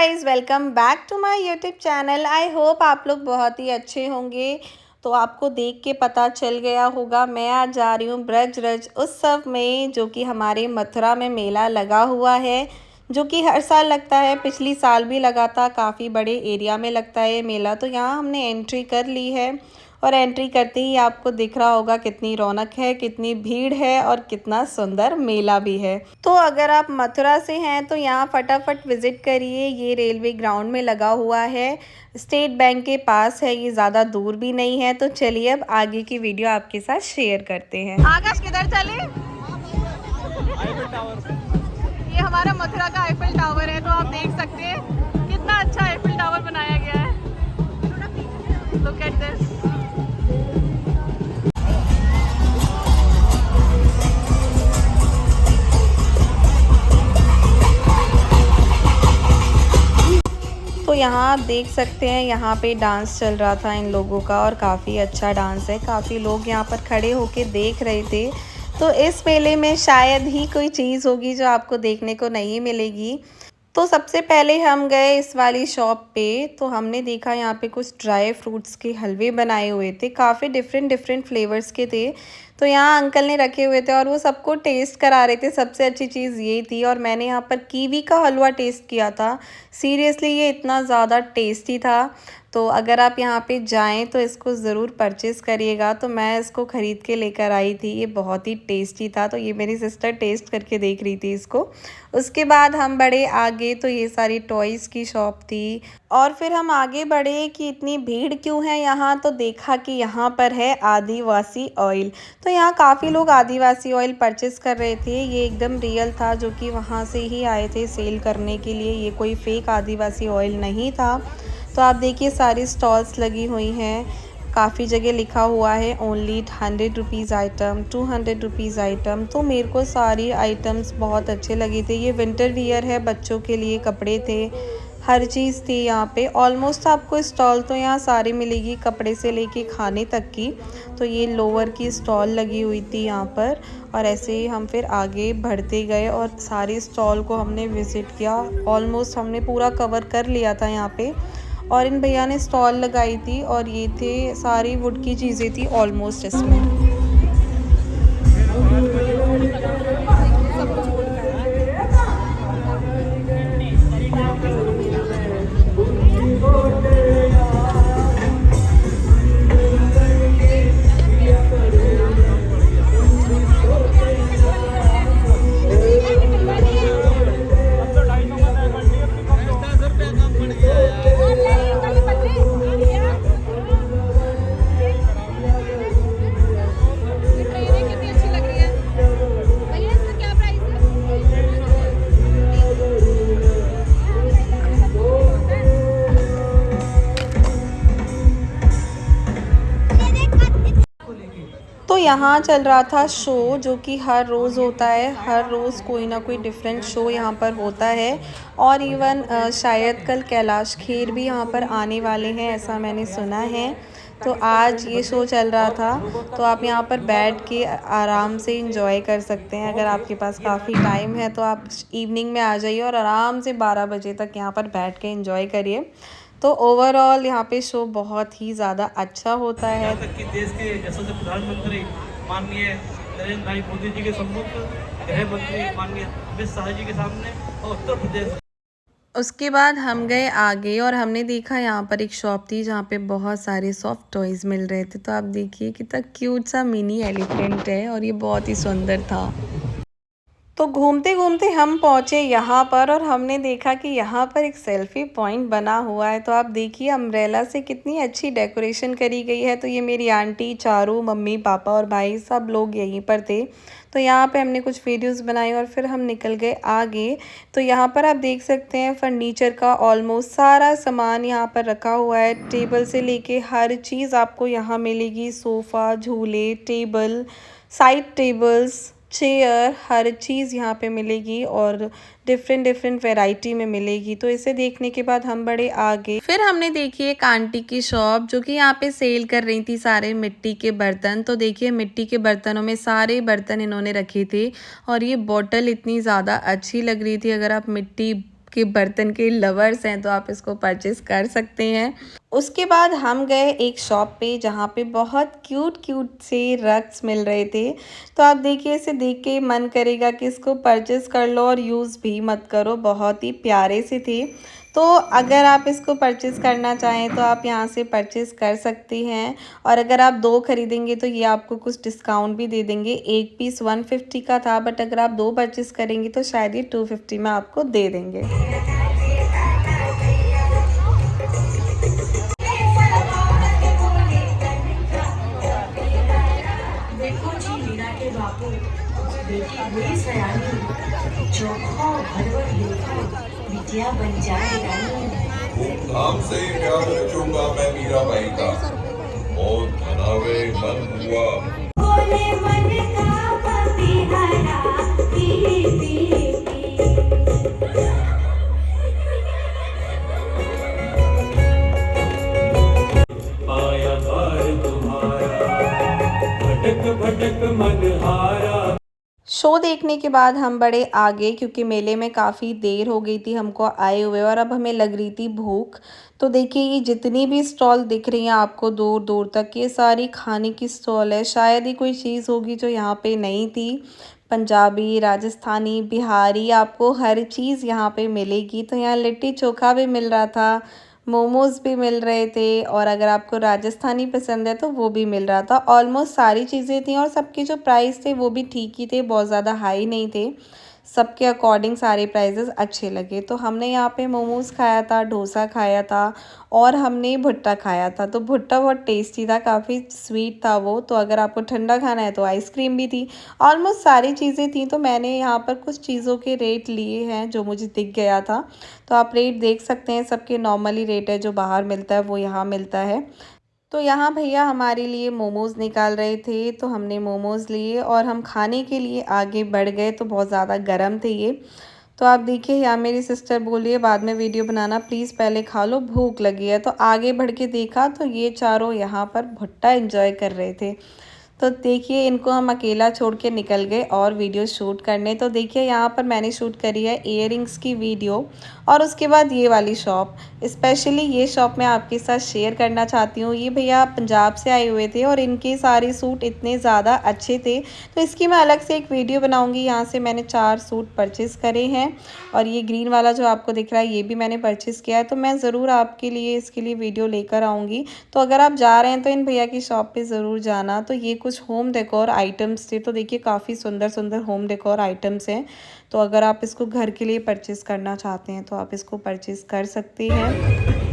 Guys, welcome back to my YouTube channel. I hope आप लोग बहुत ही अच्छे होंगे। तो आपको देख के पता चल गया होगा मैं आज जा रही हूँ ब्रजरज उत्सव में, जो कि हमारे मथुरा में मेला लगा हुआ है, जो कि हर साल लगता है। पिछली साल भी लगा था, काफ़ी बड़े एरिया में लगता है मेला। तो यहाँ हमने एंट्री कर ली है और एंट्री करते ही आपको दिख रहा होगा कितनी रौनक है, कितनी भीड़ है और कितना सुंदर मेला भी है। तो अगर आप मथुरा से हैं तो यहाँ फटाफट विजिट करिए। ये रेलवे ग्राउंड में लगा हुआ है, स्टेट बैंक के पास है, ये ज़्यादा दूर भी नहीं है। तो चलिए अब आगे की वीडियो आपके साथ शेयर करते हैं। आकाश किधर चले? Eiffel tower. ये हमारा मथुरा का आईफिल टावर है, तो आप देख सकते हैं कितना अच्छा आईफिल टावर बनाया गया है। Look at this. तो यहाँ आप देख सकते हैं, यहाँ पे डांस चल रहा था इन लोगों का और काफ़ी अच्छा डांस है। काफ़ी लोग यहाँ पर खड़े होके देख रहे थे। तो इस मेले में शायद ही कोई चीज़ होगी जो आपको देखने को नहीं मिलेगी। तो सबसे पहले हम गए इस वाली शॉप पे, तो हमने देखा यहाँ पे कुछ ड्राई फ्रूट्स के हलवे बनाए हुए थे, काफ़ी डिफरेंट डिफरेंट फ्लेवर्स के थे। तो यहाँ अंकल ने रखे हुए थे और वो सबको टेस्ट करा रहे थे। सबसे अच्छी चीज़ ये थी, और मैंने यहाँ पर कीवी का हलवा टेस्ट किया था। सीरियसली ये इतना ज़्यादा टेस्टी था। तो अगर आप यहाँ पे जाएं तो इसको ज़रूर परचेज़ करिएगा। तो मैं इसको ख़रीद के लेकर आई थी, ये बहुत ही टेस्टी था। तो ये मेरी सिस्टर टेस्ट करके देख रही थी इसको। उसके बाद हम बढ़े आगे, तो ये सारी टॉयज़ की शॉप थी। और फिर हम आगे बढ़े कि इतनी भीड़ क्यों है यहाँ, तो देखा कि यहाँ पर है आदिवासी ऑयल। तो यहाँ काफ़ी लोग आदिवासी ऑयल परचेज़ कर रहे थे। ये एकदम रियल था, जो कि वहाँ से ही आए थे सेल करने के लिए। ये कोई फेक आदिवासी ऑयल नहीं था। तो आप देखिए सारी स्टॉल्स लगी हुई हैं। काफ़ी जगह लिखा हुआ है only 100 rupees item, 200 rupees item. तो मेरे को सारी आइटम्स बहुत अच्छे लगे थे। ये विंटर वियर है, बच्चों के लिए कपड़े थे, हर चीज़ थी यहाँ पे। ऑलमोस्ट आपको स्टॉल तो यहाँ सारी मिलेगी, कपड़े से लेके खाने तक की। तो ये लोअर की स्टॉल लगी हुई थी यहाँ पर। और ऐसे ही हम फिर आगे बढ़ते गए और सारी स्टॉल को हमने विज़िट किया। ऑलमोस्ट हमने पूरा कवर कर लिया था यहाँ पे। और इन भैया ने स्टॉल लगाई थी और ये थे सारी वुड की चीज़ें थी ऑलमोस्ट इसमें। तो यहाँ चल रहा था शो, जो कि हर रोज़ होता है। हर रोज़ कोई ना कोई डिफरेंट शो यहाँ पर होता है। और इवन शायद कल कैलाश खेर भी यहाँ पर आने वाले हैं, ऐसा मैंने सुना है। तो आज ये शो चल रहा था, तो आप यहाँ पर बैठ के आराम से इंजॉय कर सकते हैं। अगर आपके पास काफ़ी टाइम है तो आप इवनिंग में आ जाइए और आराम से 12 बजे तक यहाँ पर बैठ के इंजॉय करिए। तो ओवरऑल यहाँ पे शो बहुत ही ज़्यादा अच्छा होता है। यहाँ तक कि देश के यशस्वी प्रधानमंत्री माननीय नरेंद्र भाई मोदी जी के सम्मुख गृह मंत्री माननीय अमित शाह जी के सामने और उत्तर प्रदेश। उसके बाद हम गए आगे और हमने देखा यहाँ पर एक शॉप थी जहाँ पे बहुत सारे सॉफ्ट टॉयज़ मिल रहे थे। तो आप देखिए कितना क्यूट सा मिनी एलिफेंट है और ये बहुत ही सुंदर था। तो घूमते घूमते हम पहुँचे यहाँ पर और हमने देखा कि यहाँ पर एक सेल्फ़ी पॉइंट बना हुआ है। तो आप देखिए अम्ब्रेला से कितनी अच्छी डेकोरेशन करी गई है। तो ये मेरी आंटी, चारू, मम्मी, पापा और भाई सब लोग यहीं पर थे। तो यहाँ पे हमने कुछ वीडियोस बनाई और फिर हम निकल गए आगे। तो यहाँ पर आप देख सकते हैं फर्नीचर का ऑलमोस्ट सारा सामान यहाँ पर रखा हुआ है। टेबल से लेके हर चीज़ आपको यहाँ मिलेगी। सोफ़ा, झूले, टेबल, साइड टेबल्स, चेयर, हर चीज़ यहाँ पे मिलेगी और डिफरेंट डिफरेंट वैरायटी में मिलेगी। तो इसे देखने के बाद हम बड़े आगे फिर हमने देखी एक आंटी की शॉप, जो कि यहाँ पे सेल कर रही थी सारे मिट्टी के बर्तन। तो देखिए मिट्टी के बर्तनों में सारे बर्तन इन्होंने रखे थे और ये बॉटल इतनी ज़्यादा अच्छी लग रही थी। अगर आप मिट्टी के बर्तन के लवर्स हैं तो आप इसको परचेज़ कर सकते हैं। उसके बाद हम गए एक शॉप पे जहाँ पे बहुत क्यूट क्यूट से रग्स मिल रहे थे। तो आप देखिए, इसे देख के मन करेगा कि इसको परचेज़ कर लो और यूज़ भी मत करो, बहुत ही प्यारे से थे। तो अगर आप इसको परचेज़ करना चाहें तो आप यहाँ से परचेज़ कर सकती हैं, और अगर आप 2 खरीदेंगे तो ये आपको कुछ डिस्काउंट भी दे देंगे। एक पीस 150 का था, बट अगर आप 2 परचेज़ करेंगी तो शायद ये 250 में आपको दे देंगे। देखो जी मीरा के बापू, बेटी हुई सयानी, चोखो भरवर देखो, बिटिया बन जाए रानी। धूमधाम से प्यार रचूंगा मैं मीरा बाई का, और धनावे मन हुआ। बोले मन का पपीहरा, पी पी आया द्वार तुम्हारा, भटक भटक मन हारा। शो देखने के बाद हम बड़े आगे, क्योंकि मेले में काफ़ी देर हो गई थी हमको आए हुए, और अब हमें लग रही थी भूख। तो देखिए, ये जितनी भी स्टॉल दिख रही हैं आपको दूर दूर तक, ये सारी खाने की स्टॉल है। शायद ही कोई चीज़ होगी जो यहाँ पे नहीं थी। पंजाबी, राजस्थानी, बिहारी, आपको हर चीज़ यहाँ पे मिलेगी। तो यहाँ लिट्टी चोखा भी मिल रहा था, मोमोज़ भी मिल रहे थे, और अगर आपको राजस्थानी पसंद है तो वो भी मिल रहा था। ऑलमोस्ट सारी चीज़ें थी, और सबके जो प्राइस थे वो भी ठीक ही थे, बहुत ज़्यादा हाई नहीं थे। सबके अकॉर्डिंग सारे प्राइजेस अच्छे लगे। तो हमने यहाँ पे मोमोज़ खाया था, डोसा खाया था, और हमने भुट्टा खाया था। तो भुट्टा बहुत टेस्टी था, काफ़ी स्वीट था वो। तो अगर आपको ठंडा खाना है तो आइसक्रीम भी थी। ऑलमोस्ट सारी चीज़ें थी। तो मैंने यहाँ पर कुछ चीज़ों के रेट लिए हैं जो मुझे दिख गया था। तो आप रेट देख सकते हैं, सबके नॉर्मली रेट है, जो बाहर मिलता है वो यहाँ मिलता है। तो यहाँ भैया हमारे लिए मोमोज़ निकाल रहे थे, तो हमने मोमोज़ लिए और हम खाने के लिए आगे बढ़ गए। तो बहुत ज़्यादा गर्म थे ये। तो आप देखिए, यहाँ मेरी सिस्टर बोल रही है बाद में वीडियो बनाना प्लीज़, पहले खा लो, भूख लगी है। तो आगे बढ़ के देखा तो ये चारों यहाँ पर भुट्टा एंजॉय कर रहे थे। तो देखिए, इनको हम अकेला छोड़ के निकल गए और वीडियो शूट करने। तो देखिए, यहाँ पर मैंने शूट करी है इयररिंग्स की वीडियो। और उसके बाद ये वाली शॉप, स्पेशली ये शॉप मैं आपके साथ शेयर करना चाहती हूँ। ये भैया पंजाब से आए हुए थे और इनके सारे सूट इतने ज़्यादा अच्छे थे, तो इसकी मैं अलग से एक वीडियो बनाऊँगी। यहाँ से मैंने 4 सूट परचेज़ करे हैं, और ये ग्रीन वाला जो आपको दिख रहा है ये भी मैंने परचेज़ किया है। तो मैं ज़रूर आपके लिए इसके लिए वीडियो लेकर आऊँगी। तो अगर आप जा रहे हैं तो इन भैया की शॉप पे ज़रूर जाना। तो ये कुछ होम डेकोर आइटम्स थे। तो देखिए, काफ़ी सुंदर सुंदर होम डेकोर आइटम्स हैं। तो अगर आप इसको घर के लिए परचेज़ करना चाहते हैं तो आप इसको परचेज़ कर सकते हैं।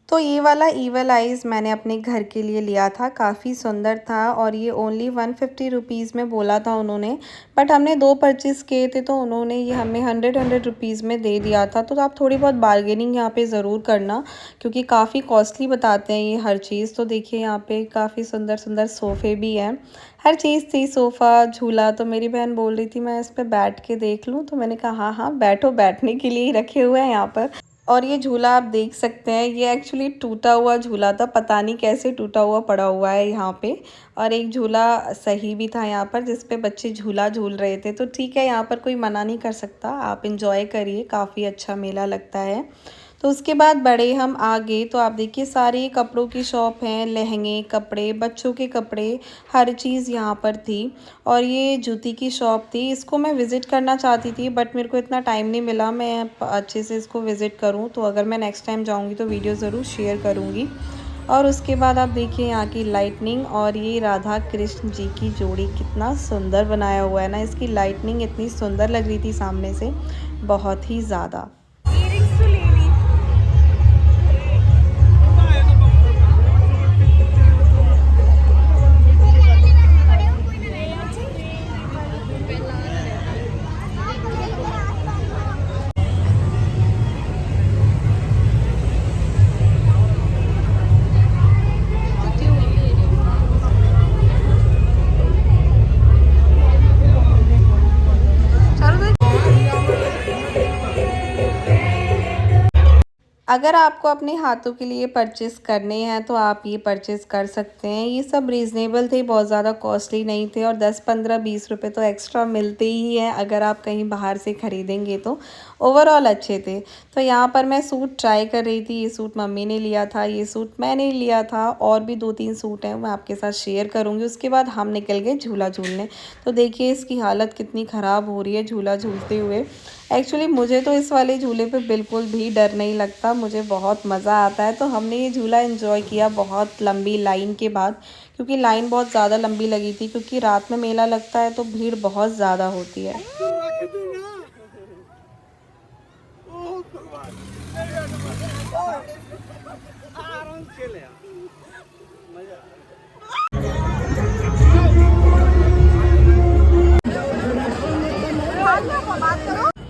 तो ये वाला ईवल आइज़ मैंने अपने घर के लिए लिया था, काफ़ी सुंदर था, और ये ओनली 150 रुपीज़ में बोला था उन्होंने, बट हमने 2 परचेज़ किए थे तो उन्होंने ये हमें 100 रुपीज़ में दे दिया था। तो आप थोड़ी बहुत बार्गेनिंग यहाँ पे ज़रूर करना, क्योंकि काफ़ी कॉस्टली बताते हैं ये हर चीज़। तो देखिए, यहाँ पे काफ़ी सुंदर सुंदर सोफ़े भी हैं, हर चीज़ थी, सोफ़ा, झूला। तो मेरी बहन बोल रही थी मैं इस पर बैठ के देख लूँ, तो मैंने कहा हाँ हाँ बैठो, बैठने के लिए ही रखे हुए हैं यहाँ पर। और ये झूला आप देख सकते हैं, ये एक्चुअली टूटा हुआ झूला था, पता नहीं कैसे टूटा हुआ पड़ा हुआ है यहाँ पे। और एक झूला सही भी था यहाँ पर, जिस पे बच्चे झूला झूल रहे थे। तो ठीक है, यहाँ पर कोई मना नहीं कर सकता, आप इंजॉय करिए, काफ़ी अच्छा मेला लगता है। तो उसके बाद बढ़े हम आगे। तो आप देखिए, सारे कपड़ों की शॉप हैं, लहंगे, कपड़े, बच्चों के कपड़े, हर चीज़ यहाँ पर थी। और ये जूती की शॉप थी, इसको मैं विज़िट करना चाहती थी, बट मेरे को इतना टाइम नहीं मिला मैं अच्छे से इसको विज़िट करूँ। तो अगर मैं नेक्स्ट टाइम जाऊँगी तो वीडियो ज़रूर शेयर करूँगी। और उसके बाद आप देखिए यहाँ की लाइटनिंग, और ये राधा कृष्ण जी की जोड़ी कितना सुंदर बनाया हुआ है ना, इसकी लाइटनिंग इतनी सुंदर लग रही थी सामने से, बहुत ही ज़्यादा। अगर आपको अपने हाथों के लिए परचेज़ करने हैं तो आप ये परचेज़ कर सकते हैं। ये सब रीज़नेबल थे, बहुत ज़्यादा कॉस्टली नहीं थे और 10, 15, 20 रुपए तो एक्स्ट्रा मिलते ही हैं अगर आप कहीं बाहर से ख़रीदेंगे तो। ओवरऑल अच्छे थे। तो यहाँ पर मैं सूट ट्राई कर रही थी। ये सूट मम्मी ने लिया था, ये सूट मैंने लिया था और भी 2-3 सूट हैं मैं आपके साथ शेयर करूँगी। उसके बाद हम निकल गए झूला झूलने। तो देखिए इसकी हालत कितनी ख़राब हो रही है झूला झूलते हुए। एक्चुअली मुझे तो इस वाले झूले पे बिल्कुल भी डर नहीं लगता, मुझे बहुत मज़ा आता है। तो हमने ये झूला एंजॉय किया बहुत लंबी लाइन के बाद, क्योंकि लाइन बहुत ज़्यादा लंबी लगी थी, क्योंकि रात में मेला लगता है तो भीड़ बहुत ज़्यादा होती है।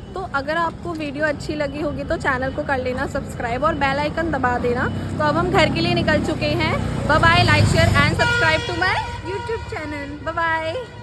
तो अगर आपको वीडियो अच्छी लगी होगी तो चैनल को कर लेना सब्सक्राइब और बेल आइकन दबा देना। तो अब हम घर के लिए निकल चुके हैं। Bye bye, like share and subscribe to my YouTube channel. Bye bye.